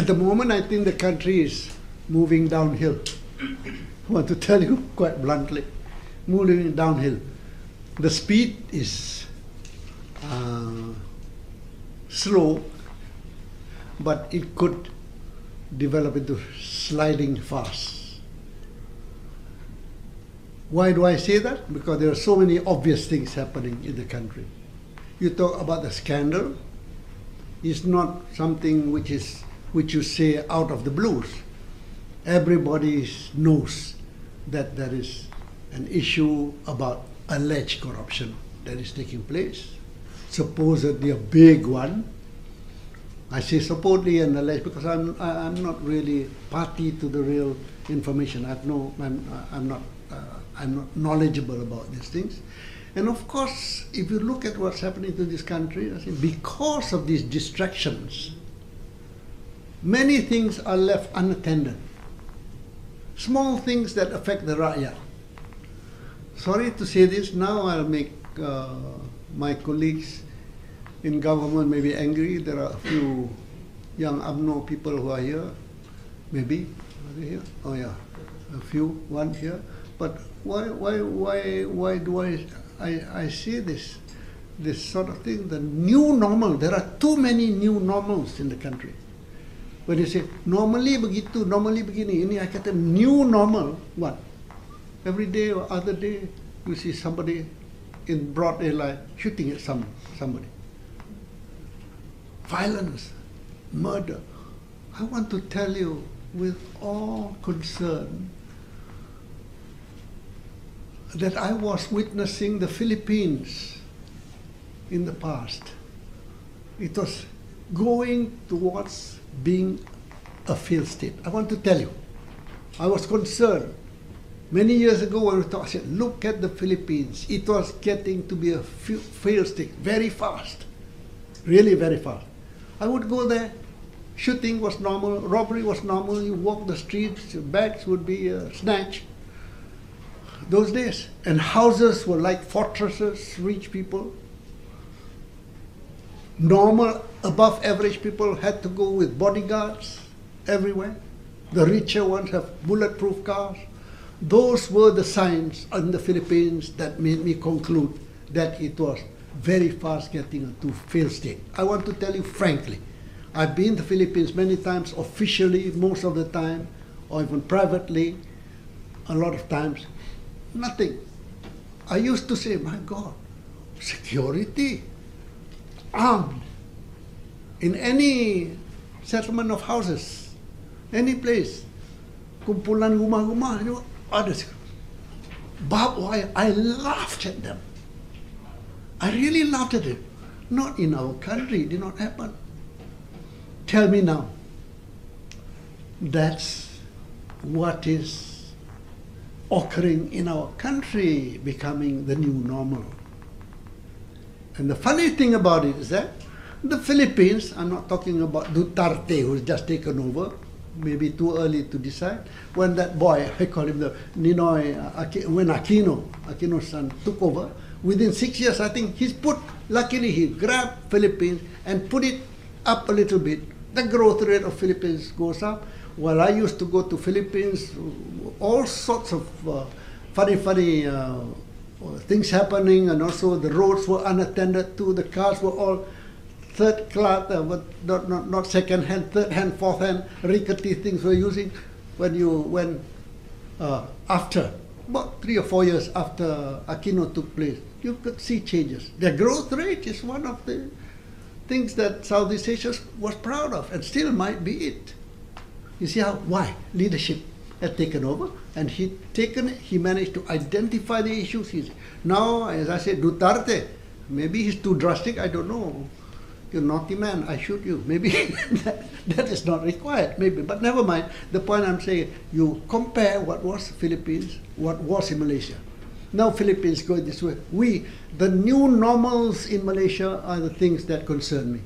At the moment, I think the country is moving downhill. I want to tell you quite bluntly, moving downhill. The speed is slow, but it could develop into sliding fast. Why do I say that? Because there are so many obvious things happening in the country. You talk about the scandal. It's not something which you say out of the blues. Everybody knows that there is an issue about alleged corruption that is taking place. Supposedly a big one. I say supposedly and alleged because I'm not really party to the real information. I'm not knowledgeable about these things. And of course, if you look at what's happening to this country, I think because of these distractions, many things are left unattended. Small things that affect the rakyat. Sorry to say this, now I'll make my colleagues in government may be angry. There are a few young UMNO people who are here. Maybe, are they here? Oh yeah, a few, one here. But why do I see this sort of thing? The new normal. There are too many new normals in the country. When you say normally begitu, normally begini, ini I kata new normal. What? Every day or other day, you see somebody in broad daylight shooting at somebody. Violence, murder. I want to tell you with all concern that I was witnessing the Philippines in the past. It was going towards being a failed state. I want to tell you, I was concerned. Many years ago when we talked, I said, look at the Philippines. It was getting to be a failed state very fast, really very fast. I would go there, shooting was normal, robbery was normal, you walk the streets, your bags would be snatched. Those days. And houses were like fortresses, rich people. Normal, above average people had to go with bodyguards everywhere. The richer ones have bulletproof cars. Those were the signs in the Philippines that made me conclude that it was very fast getting to failed state. I want to tell you frankly, I've been to the Philippines many times, officially most of the time, or even privately, a lot of times. Nothing. I used to say, my God, security, armed, in any settlement of houses, any place, kumpulan rumah-rumah, others. Barbed wire, I laughed at them. I really laughed at it. Not in our country, it did not happen. Tell me now, that's what is occurring in our country, becoming the new normal. And the funny thing about it is that the Philippines, I'm not talking about Duterte who's just taken over, maybe too early to decide, when that boy, I call him the Ninoy, when Aquino's son took over, within 6 years, I think luckily he grabbed Philippines and put it up a little bit. The growth rate of Philippines goes up. While I used to go to Philippines, all sorts of funny things happening, and also the roads were unattended to, the cars were all third class, not second hand, third hand, fourth hand, rickety things we're using. When you went after, about 3 or 4 years after Aquino took place, you could see changes. The growth rate is one of the things that Southeast Asia was proud of, and still might be it. You see how, why? Leadership had taken over, and he managed to identify the issues. Now, as I said, Duterte, maybe he's too drastic, I don't know. You're a naughty man, I shoot you. Maybe that is not required, maybe, but never mind. The point I'm saying, you compare what was Philippines, what was in Malaysia. Now Philippines going this way. The new normals in Malaysia are the things that concern me.